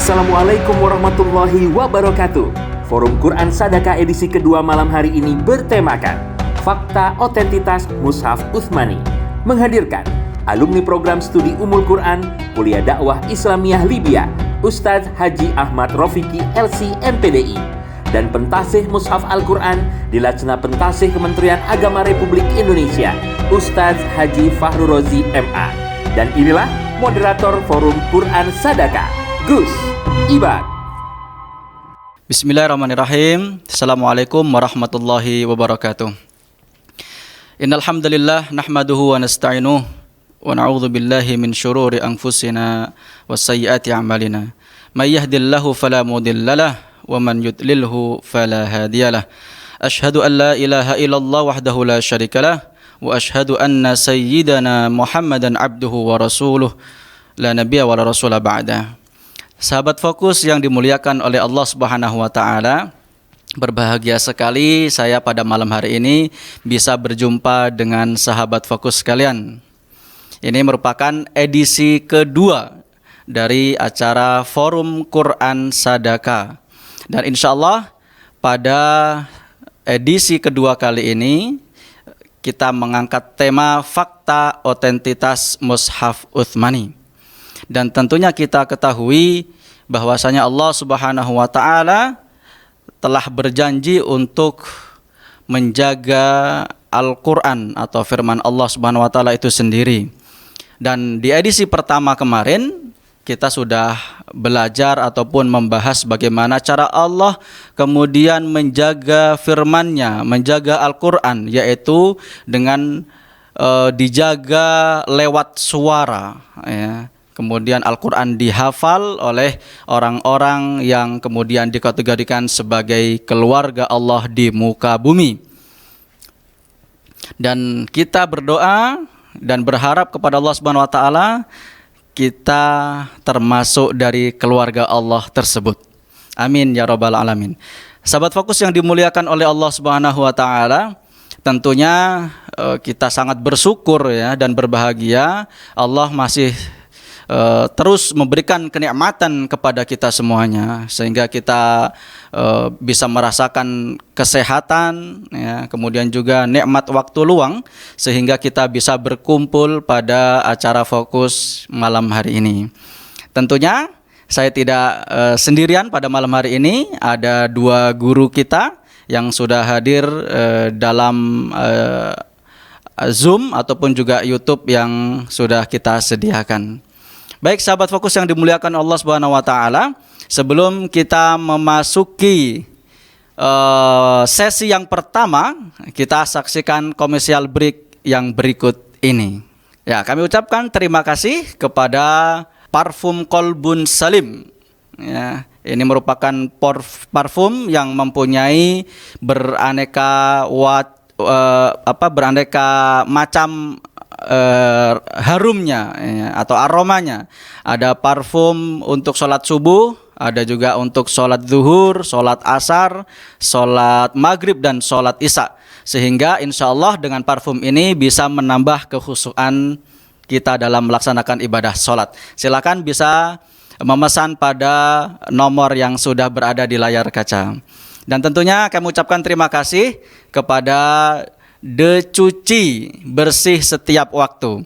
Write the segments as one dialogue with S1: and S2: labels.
S1: Assalamualaikum warahmatullahi wabarakatuh. Forum Quran Sadaqah edisi kedua malam hari ini bertemakan Fakta Otentitas Mushaf Utsmani, menghadirkan alumni program studi Ummul Quran Kuliah Dakwah Islamiyah Libya, Ustadz Haji Ahmad Rofiki LC MPDI, dan pentasih Mushaf Al-Quran di Lajnah Pentasih Kementerian Agama Republik Indonesia, Ustadz Haji Fahru Rozi MA. Dan inilah moderator Forum Quran Sadaqah, Gus Ibad.
S2: Bismillahirrahmanirrahim. Assalamualaikum warahmatullahi wabarakatuh. Innal hamdalillah nahmaduhu wa nasta'inuhu wa na'udzu billahi min syururi anfusina wa sayyiati a'malina. May yahdihillahu fala mudhillalah wa man yudlilhu fala hadiyalah. Asyhadu an la ilaha illallah wahdahu la syarikalah wa asyhadu anna sayyidana Muhammadan abduhu wa rasuluh la nabiyya wa la rasula ba'da. Sahabat Fokus yang dimuliakan oleh Allah Subhanahu wa taala, berbahagia sekali saya pada malam hari ini bisa berjumpa dengan sahabat Fokus sekalian. Ini merupakan edisi kedua dari acara Forum Quran Sadaqah. Dan insya Allah pada edisi kedua kali ini kita mengangkat tema Fakta Otentitas Mushaf Utsmani. Dan tentunya kita ketahui bahwasanya Allah Subhanahu wa taala telah berjanji untuk menjaga Al-Qur'an atau firman Allah Subhanahu wa taala itu sendiri. Dan di edisi pertama kemarin kita sudah belajar ataupun membahas bagaimana cara Allah kemudian menjaga firman-Nya, menjaga Al-Qur'an, yaitu dengan dijaga lewat suara, ya. Kemudian Al-Quran dihafal oleh orang-orang yang kemudian dikategorikan sebagai keluarga Allah di muka bumi. Dan kita berdoa dan berharap kepada Allah Subhanahu wa taala kita termasuk dari keluarga Allah tersebut. Amin ya rabbal alamin. Sahabat Fokus yang dimuliakan oleh Allah Subhanahu wa taala, tentunya kita sangat bersyukur ya dan berbahagia Allah masih terus memberikan kenikmatan kepada kita semuanya, sehingga kita bisa merasakan kesehatan, ya, kemudian juga nikmat waktu luang, sehingga kita bisa berkumpul pada acara Fokus malam hari ini. Tentunya saya tidak sendirian pada malam hari ini, ada dua guru kita yang sudah hadir dalam Zoom ataupun juga YouTube yang sudah kita sediakan. Baik sahabat Fokus yang dimuliakan Allah Subhanahu wa taala, sebelum kita memasuki sesi yang pertama, kita saksikan commercial break yang berikut ini. Ya, kami ucapkan terima kasih kepada Parfum Kolbun Salim. Ya, ini merupakan parfum yang mempunyai beraneka macam harumnya ya, atau aromanya. Ada parfum untuk sholat subuh, ada juga untuk sholat zuhur, sholat asar, sholat maghrib, dan sholat isya. Sehingga insya Allah dengan parfum ini bisa menambah kekhusyuan kita dalam melaksanakan ibadah sholat. Silakan bisa memesan pada nomor yang sudah berada di layar kaca. Dan tentunya kami ucapkan terima kasih kepada The Cuci Bersih Setiap Waktu.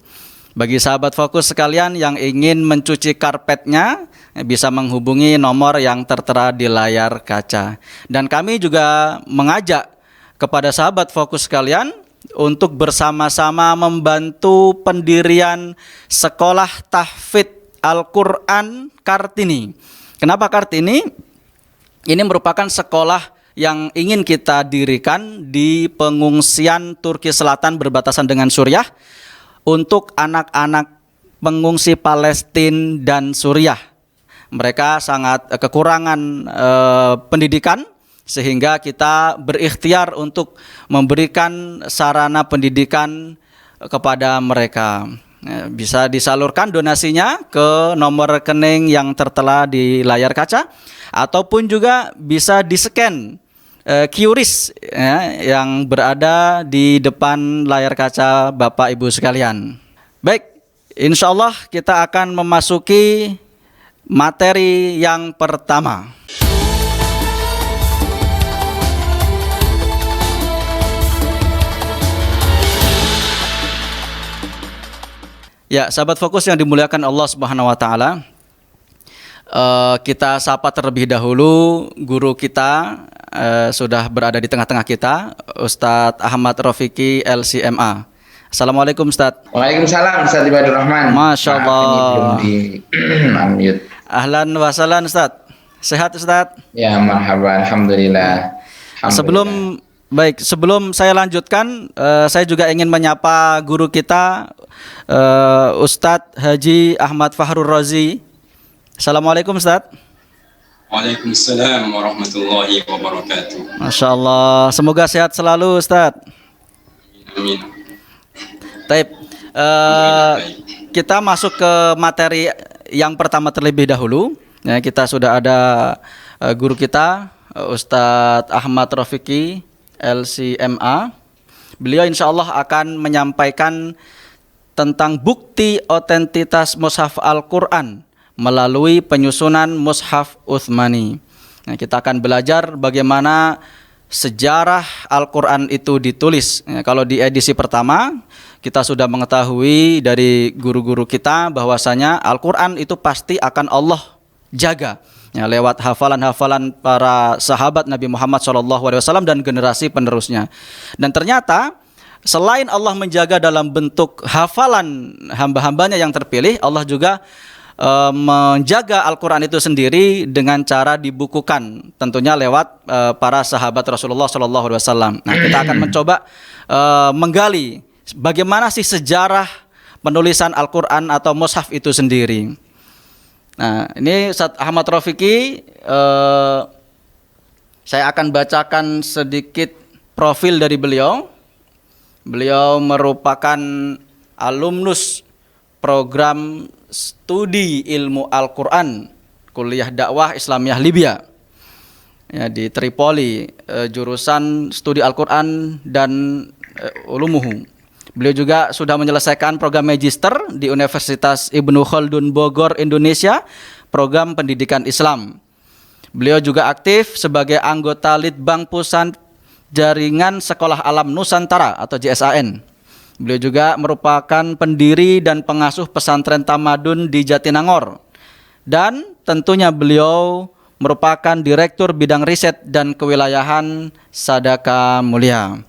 S2: Bagi sahabat Fokus sekalian yang ingin mencuci karpetnya, bisa menghubungi nomor yang tertera di layar kaca. Dan kami juga mengajak kepada sahabat Fokus sekalian untuk bersama-sama membantu pendirian Sekolah Tahfidz Al-Quran Kartini. Kenapa Kartini? Ini merupakan sekolah yang ingin kita dirikan di pengungsian Turki Selatan berbatasan dengan Suriah untuk anak-anak pengungsi Palestina dan Suriah. Mereka sangat kekurangan pendidikan, sehingga kita berikhtiar untuk memberikan sarana pendidikan kepada mereka. Bisa disalurkan donasinya ke nomor rekening yang tertera di layar kaca, ataupun juga bisa di-scan QRIS ya, yang berada di depan layar kaca Bapak Ibu sekalian. Baik, insya Allah kita akan memasuki materi yang pertama. Ya, sahabat Fokus yang dimuliakan Allah Subhanahu wa taala. Kita sapa terlebih dahulu guru kita, sudah berada di tengah-tengah kita, Ustadz Ahmad Rafiqi LCMA. Assalamualaikum Ustadz.
S3: Waalaikumsalam Ustadz Ibadur Rahman.
S2: Masya Allah.
S3: Maaf, ini belum di unmute.
S2: Ahlan wa sahlan Ustadz. Sehat Ustadz?
S3: Ya, marhaban, alhamdulillah.
S2: Sebelum saya lanjutkan, saya juga ingin menyapa guru kita, Ustadz Haji Ahmad Fahrur Razi. Assalamualaikum Ustadz.
S4: Waalaikumsalam warahmatullahi wabarakatuh.
S2: Masya Allah, semoga sehat selalu Ustadz.
S4: Amin.
S2: Taib. Kita masuk ke materi yang pertama terlebih dahulu. Ya, kita sudah ada guru kita, Ustadz Ahmad Rafiqi LCMA. Beliau insya Allah akan menyampaikan tentang bukti otentitas Mushaf Al-Quran melalui penyusunan Mushaf Utsmani. Nah, kita akan belajar bagaimana sejarah Al-Quran itu ditulis. Ya, kalau di edisi pertama kita sudah mengetahui dari guru-guru kita bahwasanya Al-Quran itu pasti akan Allah jaga. Ya, lewat hafalan-hafalan para sahabat Nabi Muhammad SAW dan generasi penerusnya. Dan ternyata selain Allah menjaga dalam bentuk hafalan hamba-hambanya yang terpilih, Allah juga menjaga Al-Quran itu sendiri dengan cara dibukukan, tentunya lewat para sahabat Rasulullah SAW. Nah, kita akan mencoba menggali bagaimana sih sejarah penulisan Al-Quran atau Mushaf itu sendiri. Nah, ini Ustadz Ahmad Rafiqi, saya akan bacakan sedikit profil dari beliau. Beliau merupakan alumnus program studi ilmu Al-Quran Kuliah Dakwah Islamiyah Libya, ya, di Tripoli, jurusan studi Al-Quran dan ulumuhu. Beliau juga sudah menyelesaikan program magister di Universitas Ibnu Khaldun Bogor, Indonesia, program pendidikan Islam. Beliau juga aktif sebagai anggota Litbang Pusat Jaringan Sekolah Alam Nusantara atau JSAN. Beliau juga merupakan pendiri dan pengasuh pesantren Tamadun di Jatinangor. Dan tentunya beliau merupakan direktur bidang riset dan kewilayahan Sadaka Mulia.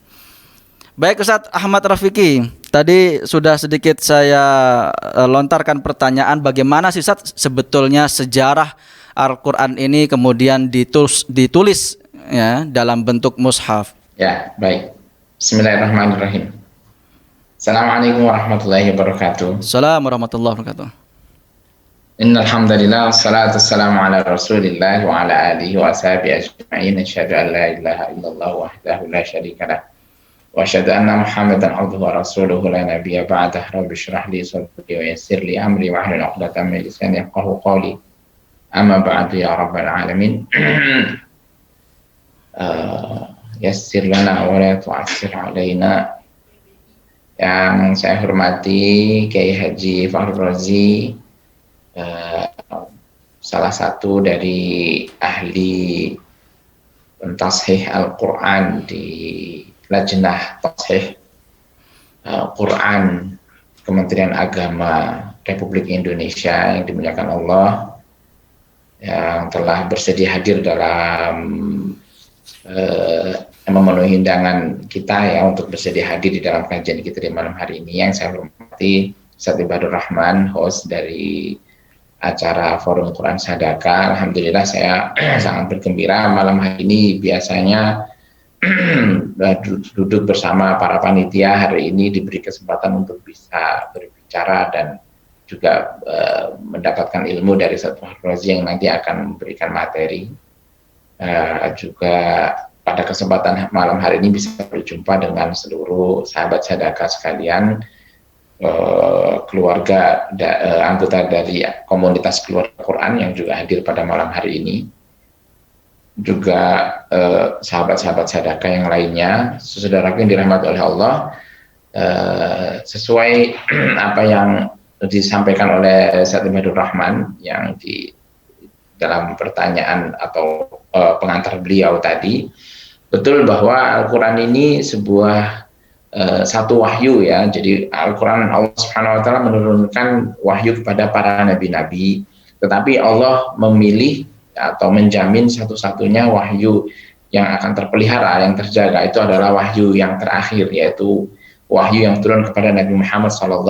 S2: Baik Ustadz Ahmad Rafiqi, tadi sudah sedikit saya lontarkan pertanyaan bagaimana sih Ustadz sebetulnya sejarah Al-Quran ini kemudian ditulis ya, dalam bentuk mushaf.
S3: Ya, baik. Bismillahirrahmanirrahim. Assalamualaikum warahmatullahi wabarakatuh.
S2: Assalamualaikum warahmatullahi wabarakatuh.
S3: Innal hamdalillah wassalatu wassalamu ala Rasulillah wa ala alihi wa ashabihi ajma'in. Asyhadu an la ilaha illallah wahdahu la syarika lah. Wa asyhadu anna Muhammadan abduhu wa rasuluhu la nabiyya ba'dah. Rabbi shrah li sadri wa yassir li amri wa hlul 'uqdatam min lisani yafqahu qawli. Amma ba'du ya rabbal alamin. Yassir lana wa la tu'assir alaina. Yang saya hormati Kiai Haji Fahrur Razi, salah satu dari ahli pentashih Al-Quran di Lajnah Tashih Quran Kementerian Agama Republik Indonesia yang dimuliakan Allah, yang telah bersedia hadir dalam memenuhi undangan kita ya untuk bersedia hadir di dalam kajian kita di malam hari ini. Yang saya hormati Ustadz Ibadur Rahman, host dari acara Forum Quran Sadaka. Alhamdulillah saya sangat bergembira malam hari ini. Biasanya duduk bersama para panitia, hari ini diberi kesempatan untuk bisa berbicara dan juga mendapatkan ilmu dari Ustadz Fahrur Razi yang nanti akan memberikan materi. Juga pada kesempatan malam hari ini bisa berjumpa dengan seluruh sahabat sadaka sekalian, keluarga anggota dari komunitas keluarga Quran yang juga hadir pada malam hari ini, juga sahabat-sahabat sadaka yang lainnya. Saudaraku yang dirahmati oleh Allah, sesuai apa yang disampaikan oleh Ustadz Ibadur Rahman yang dalam pertanyaan atau pengantar beliau tadi, betul bahwa Al-Quran ini sebuah satu wahyu ya. Jadi Al-Quran, Allah Subhanahu Wa Taala menurunkan wahyu kepada para nabi-nabi, tetapi Allah memilih atau menjamin satu-satunya wahyu yang akan terpelihara, yang terjaga itu adalah wahyu yang terakhir, yaitu wahyu yang turun kepada Nabi Muhammad SAW,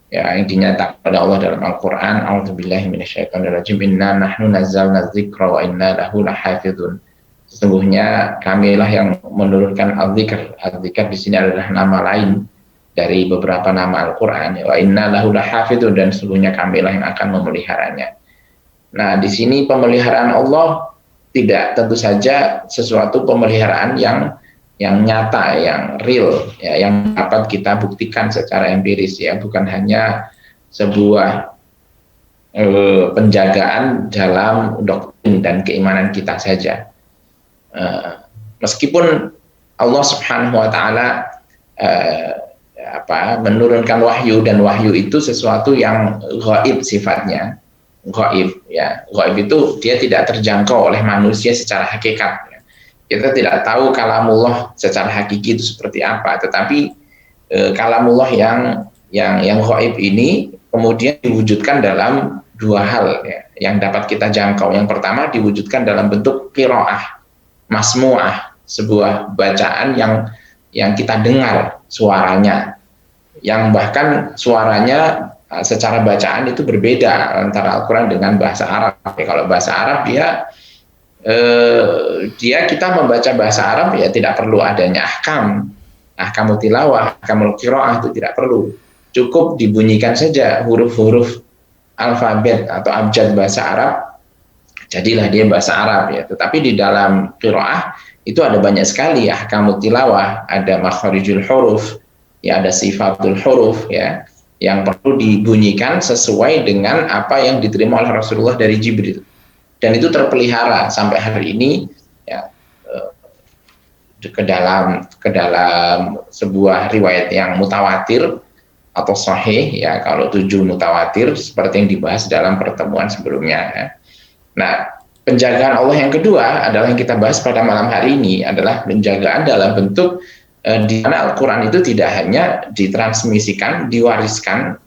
S3: ya, yang dinyatakan pada Allah dalam Al-Quran, A'udzubillahi minasyaitonirrajim, Inna nahnu nazzalna dzikra wa inna lahu lahafizun. Sesungguhnya kamilah yang menurunkan al-dzikr. Al-dzikr di sini adalah nama lain dari beberapa nama Al-Quran. Wa inna lahu lahafizun, dan sesungguhnya kamilah yang akan memeliharanya. Nah, di sini pemeliharaan Allah tidak tentu saja sesuatu pemeliharaan yang nyata, yang real, ya, yang dapat kita buktikan secara empiris, ya, bukan hanya sebuah penjagaan dalam doktrin dan keimanan kita saja. Meskipun Allah Subhanahu Wa Taala menurunkan wahyu, dan wahyu itu sesuatu yang gaib sifatnya, gaib, ya. Gaib itu dia tidak terjangkau oleh manusia secara hakikat, ya. Kita tidak tahu kalamullah secara hakiki itu seperti apa, tetapi kalamullah yang gaib ini kemudian diwujudkan dalam dua hal, ya, yang dapat kita jangkau. Yang pertama, diwujudkan dalam bentuk qiraah masmu'ah, sebuah bacaan yang kita dengar suaranya, yang bahkan suaranya secara bacaan itu berbeda antara Al-Quran dengan bahasa Arab. Kalau bahasa Arab dia kita membaca bahasa Arab ya tidak perlu adanya ahkamul tilawah, ahkamul qiraah, itu tidak perlu. Cukup dibunyikan saja huruf-huruf alfabet atau abjad bahasa Arab, jadilah dia bahasa Arab, ya. Tetapi di dalam qiraah itu ada banyak sekali ahkamul tilawah, ada makharijul huruf, ya, ada sifatul huruf, ya, yang perlu dibunyikan sesuai dengan apa yang diterima oleh Rasulullah dari Jibril. Dan itu terpelihara sampai hari ini, ya, ke dalam sebuah riwayat yang mutawatir atau sahih, ya, kalau 7 mutawatir seperti yang dibahas dalam pertemuan sebelumnya, ya. Nah, penjagaan Allah yang kedua adalah yang kita bahas pada malam hari ini, adalah penjagaan dalam bentuk di mana Al-Quran itu tidak hanya ditransmisikan, diwariskan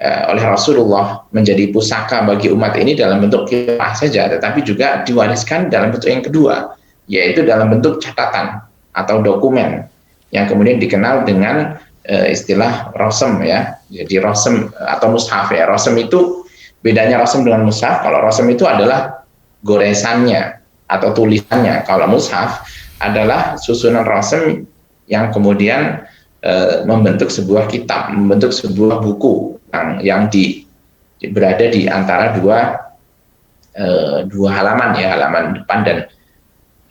S3: oleh Rasulullah menjadi pusaka bagi umat ini dalam bentuk qiraah saja, tetapi juga diwariskan dalam bentuk yang kedua, yaitu dalam bentuk catatan atau dokumen yang kemudian dikenal dengan istilah rosem, ya. Jadi rosem atau mushaf, ya. Rosem itu bedanya rosem dengan mushaf. Kalau rosem itu adalah goresannya atau tulisannya. Kalau mushaf adalah susunan rosem yang kemudian membentuk sebuah kitab, membentuk sebuah buku yang berada di antara dua halaman, ya, halaman depan dan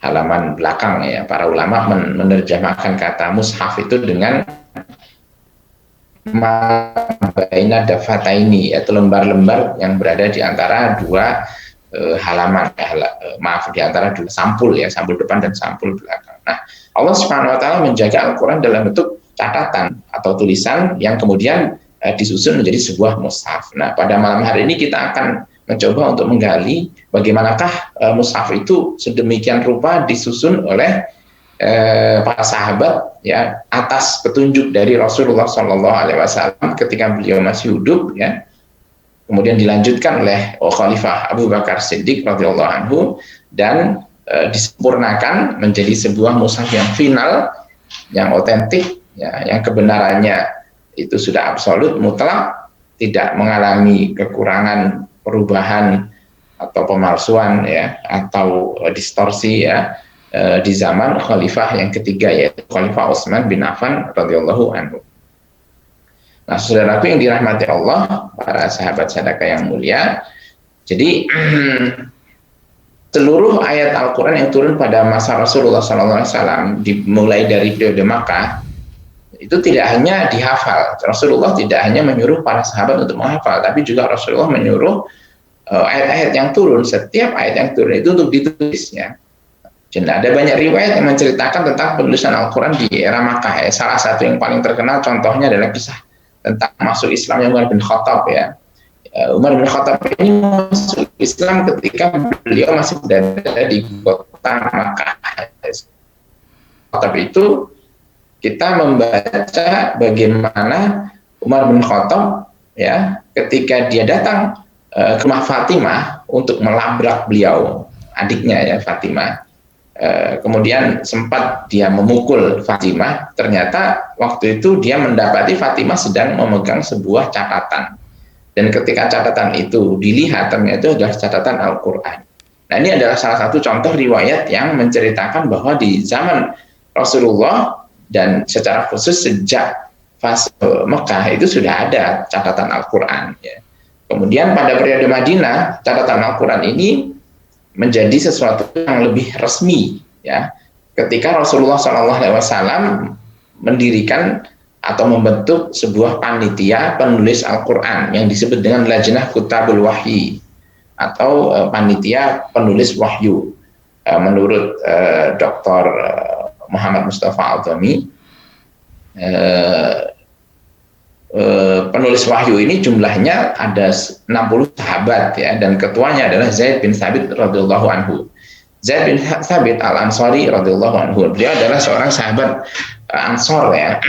S3: halaman belakang, ya. Para ulama menerjemahkan kata mushaf itu dengan baina dafataini, yaitu lembar-lembar yang berada di antara dua halaman, di antara dua sampul, ya, sampul depan dan sampul belakang. Nah, Allah Subhanahu Wa Taala menjaga Al-Quran dalam bentuk catatan atau tulisan yang kemudian disusun menjadi sebuah mushaf. Nah, pada malam hari ini kita akan mencoba untuk menggali bagaimanakah mushaf itu sedemikian rupa disusun oleh para sahabat, ya, atas petunjuk dari Rasulullah SAW ketika beliau masih hidup, ya. Kemudian dilanjutkan oleh Khalifah Abu Bakar Siddiq radhiyallahu anhu dan disempurnakan menjadi sebuah mushaf yang final, yang otentik, ya, yang kebenarannya itu sudah absolut, mutlak, tidak mengalami kekurangan, perubahan atau pemalsuan, ya, atau distorsi, ya, di zaman khalifah yang ketiga, yaitu Khalifah Utsman bin Affan radhiyallahu anhu. Nah, saudaraku yang dirahmati Allah, para sahabat sedekah yang mulia, jadi seluruh ayat Al-Quran yang turun pada masa Rasulullah SAW, dimulai dari periode Makkah, itu tidak hanya dihafal. Rasulullah tidak hanya menyuruh para sahabat untuk menghafal, tapi juga Rasulullah menyuruh ayat-ayat yang turun, setiap ayat yang turun itu untuk ditulisnya. Dan ada banyak riwayat yang menceritakan tentang penulisan Al-Quran di era Makkah, ya. Salah satu yang paling terkenal contohnya adalah kisah tentang masuk Islamnya Umar bin Khattab, ya. Umar bin Khattab ini masuk Islam ketika beliau masih berada di kota Makkah. Khattab itu kita membaca bagaimana Umar bin Khattab ya ketika dia datang ke rumah Fatimah untuk melabrak beliau, adiknya ya Fatimah. Kemudian sempat dia memukul Fatimah, ternyata waktu itu dia mendapati Fatimah sedang memegang sebuah catatan. Dan ketika catatan itu dilihat, ternyata itu adalah catatan Al-Quran. Nah, ini adalah salah satu contoh riwayat yang menceritakan bahwa di zaman Rasulullah dan secara khusus sejak fase Mekah itu sudah ada catatan Al-Quran. Ya. Kemudian pada periode Madinah, catatan Al-Quran ini menjadi sesuatu yang lebih resmi. Ya. Ketika Rasulullah SAW mendirikan atau membentuk sebuah panitia penulis Al-Quran yang disebut dengan Lajnah Kutabul Wahyi atau panitia penulis wahyu. Menurut Dr. Muhammad Mustafa Al-Dhami, penulis wahyu ini jumlahnya ada 60 sahabat ya, dan ketuanya adalah Zaid bin Thabit radhiyallahu anhu. Zaid bin Thabit Al-Ansari radhiyallahu anhu. Beliau adalah seorang sahabat Ansor ya,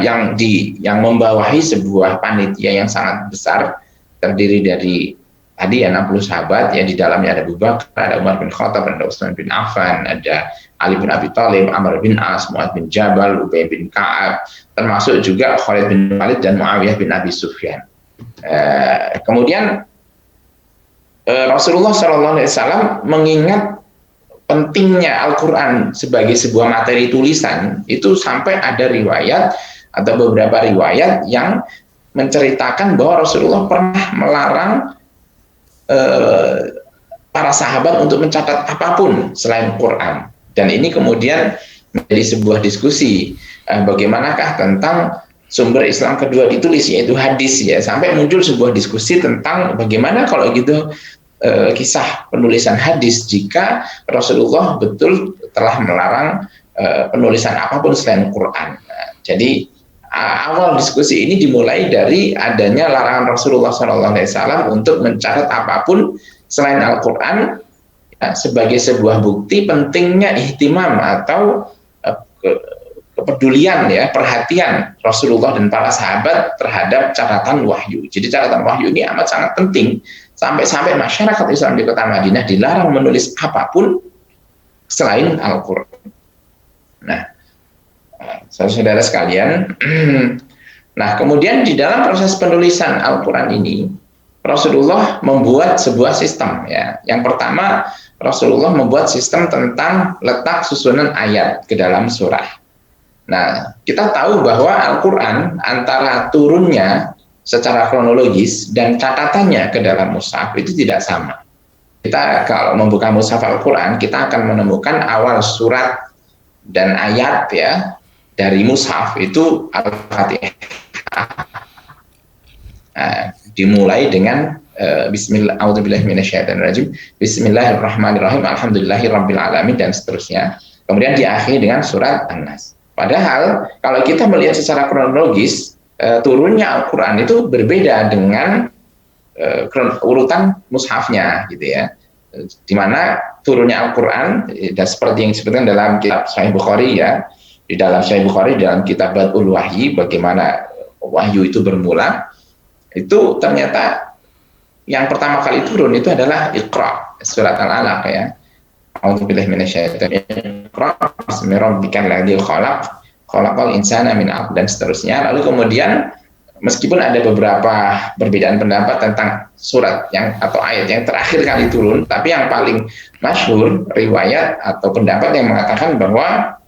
S3: yang membawahi sebuah panitia yang sangat besar, terdiri dari tadi ya 60 sahabat ya, di dalamnya ada Abu Bakar, ada Umar bin Khattab, ada Utsman bin Affan, ada Ali bin Abi Thalib, Amr bin As, Mu'adz bin Jabal, Ubay bin Ka'ab, termasuk juga Khalid bin Walid dan Muawiyah bin Abi Sufyan. Kemudian Rasulullah SAW mengingat pentingnya Al-Quran sebagai sebuah materi tulisan, itu sampai ada riwayat atau beberapa riwayat yang menceritakan bahwa Rasulullah pernah melarang para sahabat untuk mencatat apapun selain Quran. Dan ini kemudian menjadi sebuah diskusi, bagaimanakah tentang sumber Islam kedua ditulis, yaitu hadis ya, sampai muncul sebuah diskusi tentang bagaimana kalau gitu kisah penulisan hadis jika Rasulullah betul telah melarang penulisan apapun selain Quran. Jadi awal diskusi ini dimulai dari adanya larangan Rasulullah SAW untuk mencatat apapun selain Al-Quran ya, sebagai sebuah bukti pentingnya ihtimam atau kepedulian ya, perhatian Rasulullah dan para sahabat terhadap catatan wahyu. Jadi catatan wahyu ini amat sangat penting, sampai-sampai masyarakat Islam di kota Madinah dilarang menulis apapun selain Al-Quran. Nah, saudara-saudara sekalian, nah kemudian di dalam proses penulisan Al-Quran ini, Rasulullah membuat sebuah sistem ya. Yang pertama, Rasulullah membuat sistem tentang letak susunan ayat ke dalam surah. Nah, kita tahu bahwa Al-Quran antara turunnya secara kronologis dan catatannya ke dalam mushaf itu tidak sama. Kita kalau membuka mushaf Al-Quran, kita akan menemukan awal surat dan ayat ya dari mushaf itu Al-Fatihah. Nah, dimulai dengan Bismillahirrahmanirrahim, Alhamdulillahirrabbilalamin, dan seterusnya. Kemudian diakhiri dengan surat An-Nas. Padahal kalau kita melihat secara kronologis, turunnya Al-Quran itu berbeda dengan urutan mushafnya gitu ya. Di mana turunnya Al-Quran dan seperti yang disebutkan dalam kitab Sahih Bukhari ya, di dalam Sahih Bukhari dalam kitab Badul Wahyi, bagaimana wahyu itu bermula, itu ternyata yang pertama kali turun itu adalah Iqra, surat Al-Alaq ya. A'udzubillahi minasyaitonir rajim. Bismi rabbikal ladzi khalaq, khalaqal insana min 'alaq, dan seterusnya. Lalu kemudian meskipun ada beberapa perbedaan pendapat tentang surat yang atau ayat yang terakhir kali turun, tapi yang paling masyhur riwayat atau pendapat yang mengatakan bahwa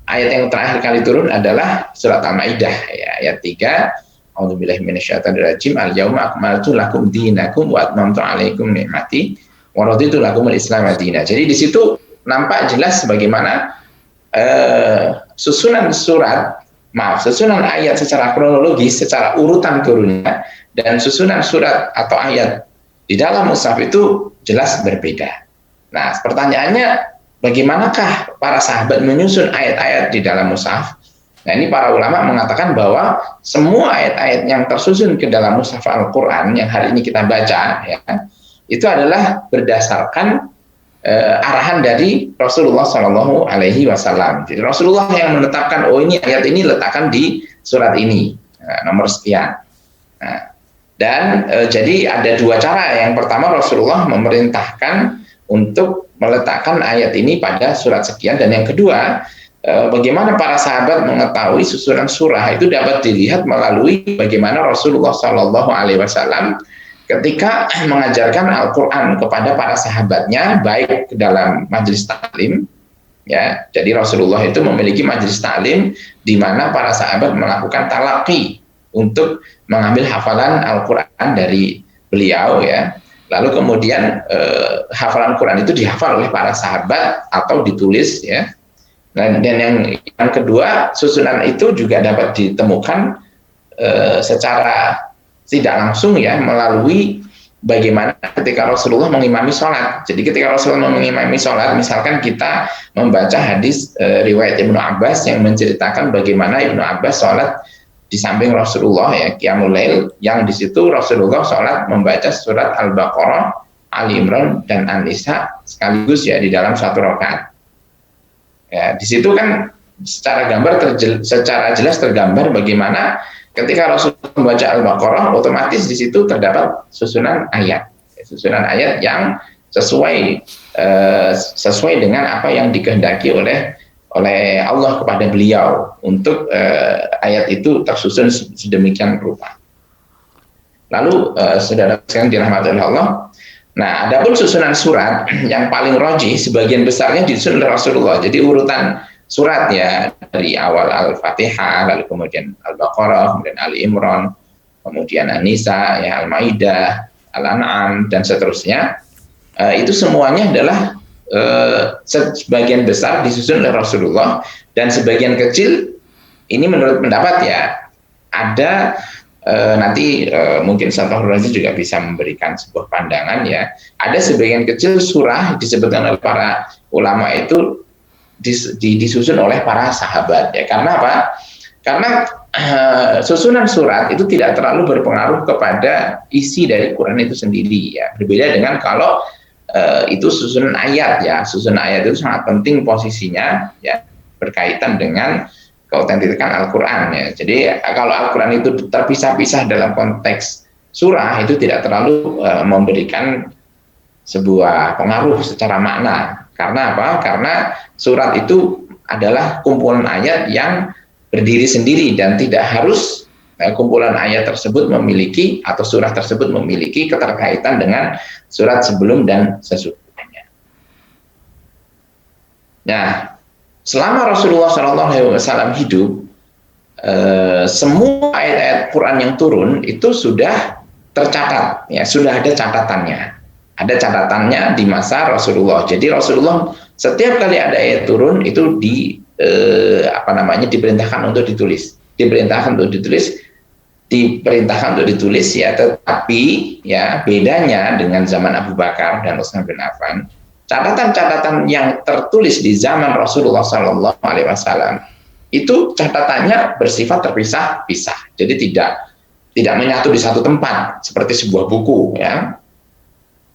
S3: ayat yang terakhir kali turun adalah surat Al-Maidah ya, ayat 3. A'udzubillahi minasyaitonir rajim. Al-yauma akmaltu lakum dinakum wa atmamtu 'alaikum ni'mati wa raditu lakumul Islam madina. Jadi di situ nampak jelas bagaimana susunan ayat secara kronologis, secara urutan turunnya, dan susunan surat atau ayat di dalam mushaf itu jelas berbeda. Nah, pertanyaannya, bagaimanakah para sahabat menyusun ayat-ayat di dalam mushaf? Nah, ini para ulama mengatakan bahwa semua ayat-ayat yang tersusun ke dalam mushaf Al-Quran yang hari ini kita baca, ya, itu adalah berdasarkan arahan dari Rasulullah Shallallahu Alaihi Wasallam. Jadi Rasulullah yang menetapkan, oh ini ayat ini letakkan di surat ini, nomor sekian. Nah, dan jadi ada dua cara. Yang pertama, Rasulullah memerintahkan untuk meletakkan ayat ini pada surat sekian, dan yang kedua, bagaimana para sahabat mengetahui susunan surah itu dapat dilihat melalui bagaimana Rasulullah Shallallahu Alaihi Wasallam ketika mengajarkan Al-Quran kepada para sahabatnya, baik ke dalam majelis taklim, ya. Jadi Rasulullah itu memiliki majelis taklim di mana para sahabat melakukan talaqi untuk mengambil hafalan Al-Quran dari beliau, ya. Lalu kemudian hafalan Quran itu dihafal oleh para sahabat atau ditulis, ya. Dan yang kedua, susunan itu juga dapat ditemukan secara tidak langsung, ya, melalui bagaimana ketika Rasulullah mengimami sholat. Jadi ketika Rasulullah mengimami sholat, misalkan kita membaca hadis riwayat Ibnu Abbas yang menceritakan bagaimana Ibnu Abbas sholat di samping Rasulullah, ya, Qiyamul Lail, yang di situ Rasulullah sholat membaca surat Al-Baqarah, Ali Imran, dan An-Nisa sekaligus, ya, di dalam satu rakaat. Ya, di situ kan secara jelas tergambar bagaimana ketika Rasulullah membaca Al-Baqarah, otomatis di situ terdapat susunan ayat yang sesuai dengan apa yang dikehendaki oleh Allah kepada beliau untuk ayat itu tersusun sedemikian rupa. Lalu saudara sekalian dirahmati oleh Allah. Nah, adapun susunan surat yang paling rajih sebagian besarnya disusun oleh Rasulullah. Jadi urutan surat, ya, dari awal Al-Fatihah, lalu kemudian Al-Baqarah, kemudian Ali Imran, kemudian An-Nisa, ya, Al-Maidah, Al-An'am, dan seterusnya. Itu semuanya adalah sebagian besar disusun oleh Rasulullah, dan sebagian kecil ini menurut pendapat, ya, ada nanti mungkin Syarah Razi juga bisa memberikan sebuah pandangan, ya. Ada sebagian kecil surah disebutkan oleh para ulama itu disusun oleh para sahabat, ya. Karena apa? Karena susunan surat itu tidak terlalu berpengaruh kepada isi dari Quran itu sendiri, ya. Berbeda dengan kalau itu susunan ayat, ya. Susunan ayat itu sangat penting posisinya, ya, berkaitan dengan keautentikan Al-Quran, ya. Jadi kalau Al-Quran itu terpisah-pisah dalam konteks surah, itu tidak terlalu memberikan sebuah pengaruh secara makna. Karena apa? Karena surat itu adalah kumpulan ayat yang berdiri sendiri, dan tidak harus kumpulan ayat tersebut memiliki, atau surah tersebut memiliki keterkaitan dengan surat sebelum dan sesudahnya. Nah, selama Rasulullah SAW hidup, semua ayat-ayat Quran yang turun itu sudah tercatat, ya, sudah ada catatannya. Ada catatannya di masa Rasulullah. Jadi Rasulullah setiap kali ada ayat turun itu diperintahkan untuk ditulis, ya. Tetapi, ya, bedanya dengan zaman Abu Bakar dan Utsman bin Affan, catatan-catatan yang tertulis di zaman Rasulullah SAW itu catatannya bersifat terpisah-pisah. Jadi tidak menyatu di satu tempat seperti sebuah buku, ya.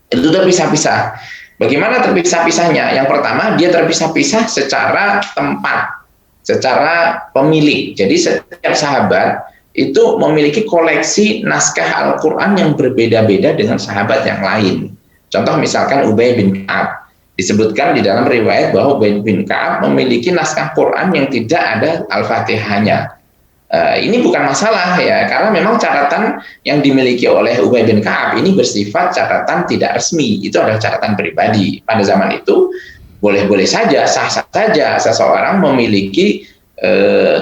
S3: Itu terpisah-pisah. Bagaimana terpisah-pisahnya? Yang pertama, dia terpisah-pisah secara tempat, secara pemilik. Jadi setiap sahabat itu memiliki koleksi naskah Al-Quran yang berbeda-beda dengan sahabat yang lain. Contoh misalkan Ubay bin Ka'ab, disebutkan di dalam riwayat bahwa Ubay bin Ka'ab memiliki naskah Quran yang tidak ada Al-Fatihahnya. Ini bukan masalah, ya, karena memang catatan yang dimiliki oleh Ubay bin Ka'ab ini bersifat catatan tidak resmi. Itu adalah catatan pribadi. Pada zaman itu boleh-boleh saja, sah-sah saja seseorang memiliki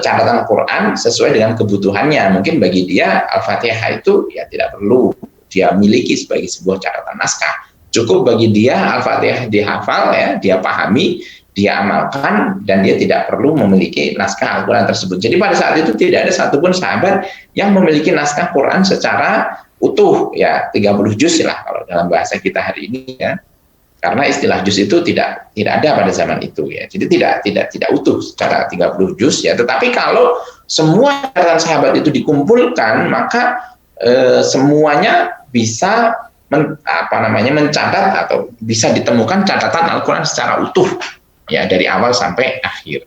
S3: catatan Quran sesuai dengan kebutuhannya. Mungkin bagi dia Al-Fatihah itu, ya, tidak perlu dia miliki sebagai sebuah catatan naskah. Cukup bagi dia Al-Fatihah dihafal, ya, dia pahami, dia amalkan, dan dia tidak perlu memiliki naskah Al-Quran tersebut. Jadi pada saat itu tidak ada satupun sahabat yang memiliki naskah Quran secara utuh, ya, 30 juz lah kalau dalam bahasa kita hari ini, ya. Karena istilah juz itu tidak ada pada zaman itu ya. Jadi tidak utuh secara 30 juz ya. Tetapi kalau semua catatan sahabat itu dikumpulkan, maka semuanya bisa mencatat atau bisa ditemukan catatan Al-Qur'an secara utuh ya, dari awal sampai akhir.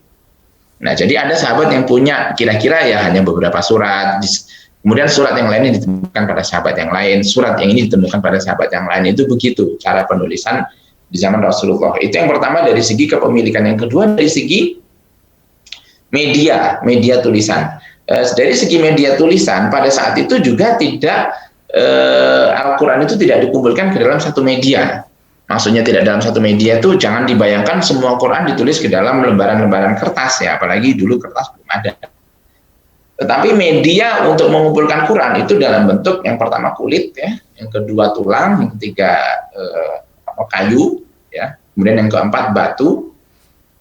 S3: Nah, jadi ada sahabat yang punya kira-kira ya hanya beberapa surat, kemudian surat yang lain ditemukan pada sahabat yang lain, surat yang ini ditemukan pada sahabat yang lain. Itu begitu cara penulisan di zaman Rasulullah. Itu yang pertama dari segi kepemilikan. Yang kedua dari segi media tulisan. Dari segi media tulisan pada saat itu juga tidak Al-Quran itu tidak dikumpulkan ke dalam satu media. Maksudnya tidak dalam satu media itu jangan dibayangkan semua Quran ditulis ke dalam lembaran-lembaran kertas ya, apalagi dulu kertas belum ada. Tetapi media untuk mengumpulkan Quran itu dalam bentuk yang pertama kulit ya, yang kedua tulang, yang ketiga kayu ya, kemudian yang keempat batu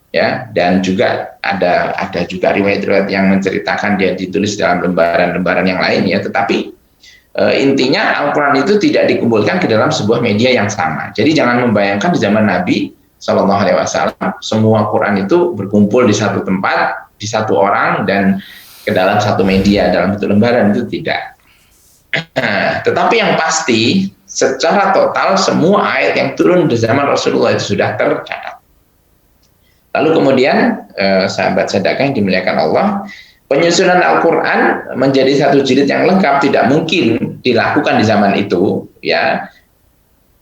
S3: ya, dan juga ada juga riwayat-riwayat yang menceritakan dia ditulis dalam lembaran-lembaran yang lain ya. Tetapi intinya Al-Quran itu tidak dikumpulkan ke dalam sebuah media yang sama. Jadi jangan membayangkan di zaman Nabi SAW semua Quran itu berkumpul di satu tempat, di satu orang, dan ke dalam satu media dalam bentuk lembaran, itu tidak. Tetapi yang pasti secara total semua ayat yang turun di zaman Rasulullah itu sudah tercatat. Lalu kemudian sahabat sedekah yang dimuliakan Allah, penyusunan Al-Quran menjadi satu jilid yang lengkap tidak mungkin dilakukan di zaman itu ya.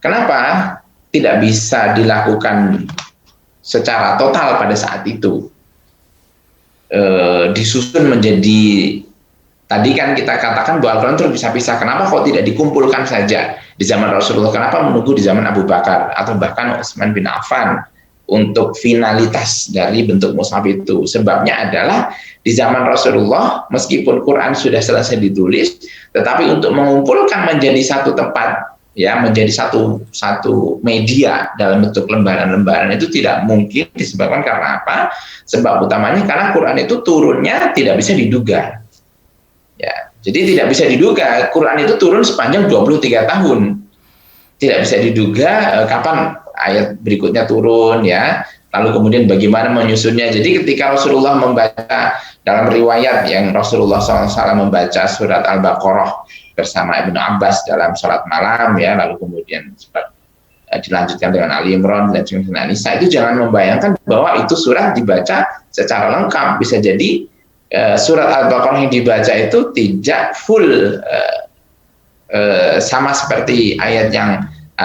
S3: Kenapa tidak bisa dilakukan secara total pada saat itu? Disusun menjadi, tadi kan kita katakan bahwa Al-Quran terpisah-pisah. Kenapa kok tidak dikumpulkan saja di zaman Rasulullah? Kenapa menunggu di zaman Abu Bakar atau bahkan Utsman bin Affan untuk finalitas dari bentuk mushaf itu? Sebabnya adalah di zaman Rasulullah meskipun Quran sudah selesai ditulis, tetapi untuk mengumpulkan menjadi satu tempat ya, menjadi satu media dalam bentuk lembaran-lembaran itu tidak mungkin. Disebabkan karena apa? Sebab utamanya karena Quran itu turunnya tidak bisa diduga ya. Jadi tidak bisa diduga, Quran itu turun sepanjang 23 tahun, tidak bisa diduga kapan ayat berikutnya turun ya. Lalu kemudian bagaimana menyusunnya. Jadi ketika Rasulullah membaca, dalam riwayat yang Rasulullah SAW membaca surat Al-Baqarah bersama Ibnu Abbas dalam sholat malam ya, lalu kemudian dilanjutkan dengan Ali Imran dan dengan Nisa, itu jangan membayangkan bahwa itu surat dibaca secara lengkap. Bisa jadi surat Al-Baqarah yang dibaca itu tidak full sama seperti ayat yang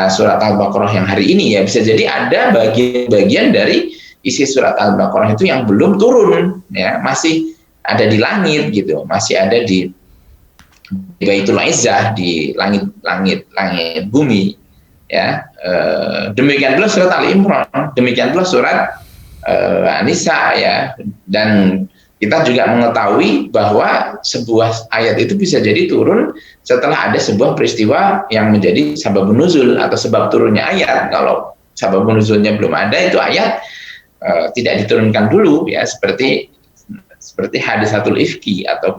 S3: surat Al-Baqarah yang hari ini ya. Bisa jadi ada bagian-bagian dari isi surat Al-Baqarah itu yang belum turun ya, masih ada di langit gitu, masih ada di Baitul Izzah, di langit bumi ya. Demikian pula surat Ali Imran, demikian pula surat An-Nisa ya. Dan kita juga mengetahui bahwa sebuah ayat itu bisa jadi turun setelah ada sebuah peristiwa yang menjadi sababun nuzul atau sebab turunnya ayat. Kalau sababun nuzulnya belum ada, itu ayat tidak diturunkan dulu ya, seperti hadisatul ifki atau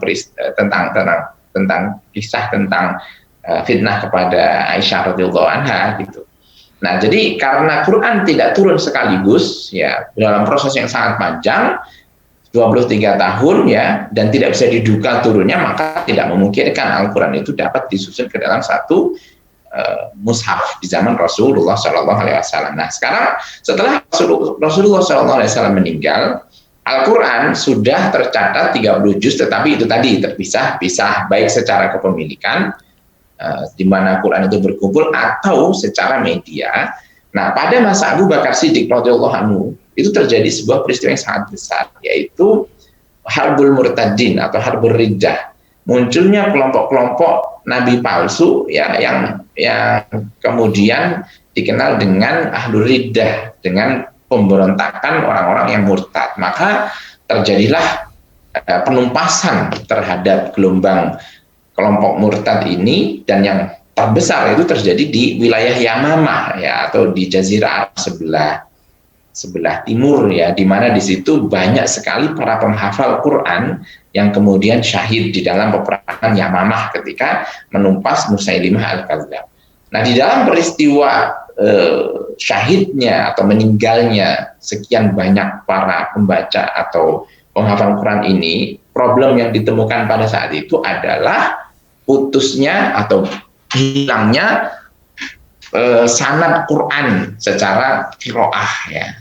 S3: tentang kisah tentang fitnah kepada Aisyah radhiyallahu anha gitu. Nah, jadi karena Quran tidak turun sekaligus ya, dalam proses yang sangat panjang 23 tahun ya, dan tidak bisa diduga turunnya, maka tidak memungkinkan Al-Quran itu dapat disusun ke dalam satu mushaf di zaman Rasulullah SAW. Nah, sekarang setelah Rasulullah SAW meninggal, Al-Quran sudah tercatat 30 juz, tetapi itu tadi terpisah-pisah, baik secara kepemilikan di mana Quran itu berkumpul atau secara media. Nah, pada masa Abu Bakar Siddiq radhiyallahu anhu itu terjadi sebuah peristiwa yang sangat besar, yaitu Harbul Murtadin atau Harbul Riddah. Munculnya kelompok-kelompok nabi palsu ya, yang kemudian dikenal dengan Ahlul Riddah, dengan pemberontakan orang-orang yang murtad. Maka terjadilah penumpasan terhadap gelombang kelompok murtad ini, dan yang terbesar itu terjadi di wilayah Yamamah ya, atau di Jazirah Arab sebelah timur ya, di mana di situ banyak sekali para penghafal Quran yang kemudian syahid di dalam peperangan Yamamah ketika menumpas Musailimah al-Kadzdzab. Nah, di dalam peristiwa syahidnya atau meninggalnya sekian banyak para pembaca atau penghafal Quran ini, problem yang ditemukan pada saat itu adalah putusnya atau hilangnya sanad Quran secara qiraah ya.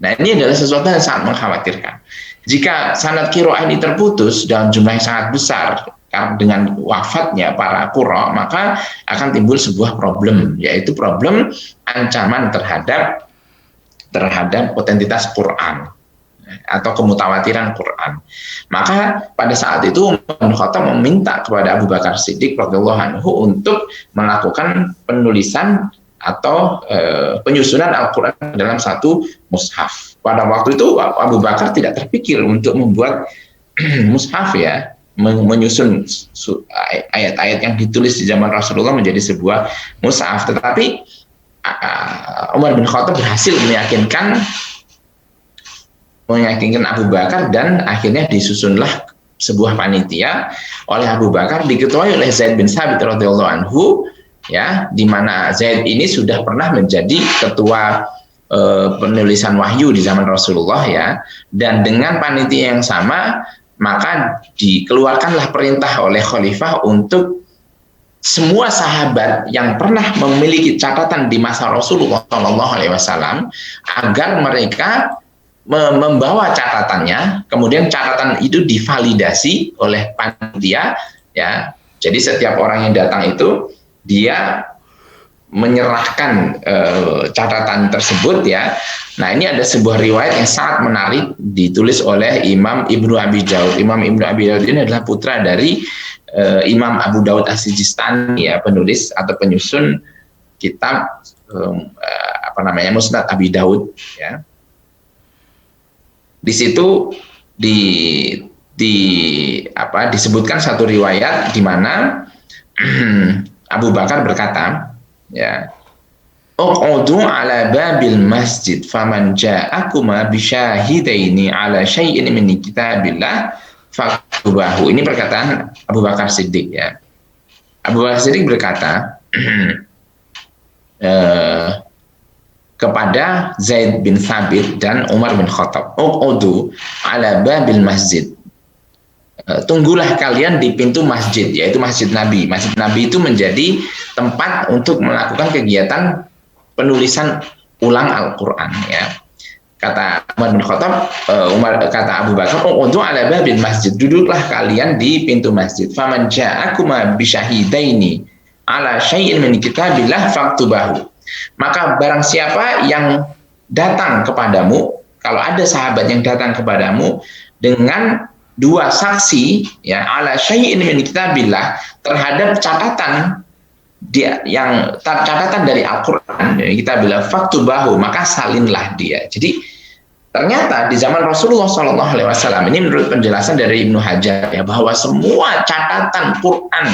S3: Nah, ini adalah sesuatu yang sangat mengkhawatirkan. Jika sanad qiraah ini terputus dalam jumlah yang sangat besar dengan wafatnya para qurra, maka akan timbul sebuah problem, yaitu problem ancaman terhadap otentitas Quran atau kemutawatiran Quran. Maka pada saat itu Umar bin Khattab meminta kepada Abu Bakar Siddiq radhiyallahu anhu untuk melakukan penulisan atau penyusunan Al-Quran dalam satu mushaf. Pada waktu itu Abu Bakar tidak terpikir untuk membuat mushaf ya, menyusun ayat-ayat yang ditulis di zaman Rasulullah menjadi sebuah mushaf. Tetapi Umar bin Khattab berhasil meyakinkan Abu Bakar, dan akhirnya disusunlah sebuah panitia oleh Abu Bakar, diketuai oleh Zaid bin Thabit radhiyallahu anhu ya, di mana Zaid ini sudah pernah menjadi ketua penulisan wahyu di zaman Rasulullah ya, dan dengan panitia yang sama maka dikeluarkanlah perintah oleh khalifah untuk semua sahabat yang pernah memiliki catatan di masa Rasulullah SAW agar mereka membawa catatannya, kemudian catatan itu divalidasi oleh panitia ya. Jadi setiap orang yang datang itu dia menyerahkan catatan tersebut ya. Nah, ini ada sebuah riwayat yang sangat menarik ditulis oleh Imam Ibnu Abi Daud. Imam Ibnu Abi Daud ini adalah putra dari Imam Abu Daud As-Sijistani ya, penulis atau penyusun kitab Musnad Abi Daud ya. Di situ disebutkan satu riwayat di mana Abu Bakar berkata ya, uq'udu ala babil masjid faman ja'akuma bisyahidaini ala syai'in min kitabillah faktubahu. Ini perkataan Abu Bakar Siddiq ya. Abu Bakar Siddiq berkata kepada Zaid bin Thabit dan Umar bin Khattab, uq'udu ala babil masjid, tunggulah kalian di pintu masjid, yaitu Masjid Nabi. Masjid Nabi itu menjadi tempat untuk melakukan kegiatan penulisan ulang Al-Quran ya. Kata Umar bin Khattab, kata Abu Bakar, uq'udu ala babil masjid, duduklah kalian di pintu masjid. Faman ja'akuma bisyahidaini ala syai'in min kitabillah faktubahu. Maka barang siapa yang datang kepadamu, kalau ada sahabat yang datang kepadamu dengan dua saksi ya, ala syai'in min kitabillah, terhadap catatan catatan dari Al-Qur'an, ya, kitabillah faktubahu, maka salinlah dia. Jadi ternyata di zaman Rasulullah SAW ini, menurut penjelasan dari Ibnu Hajar ya, bahwa semua catatan Quran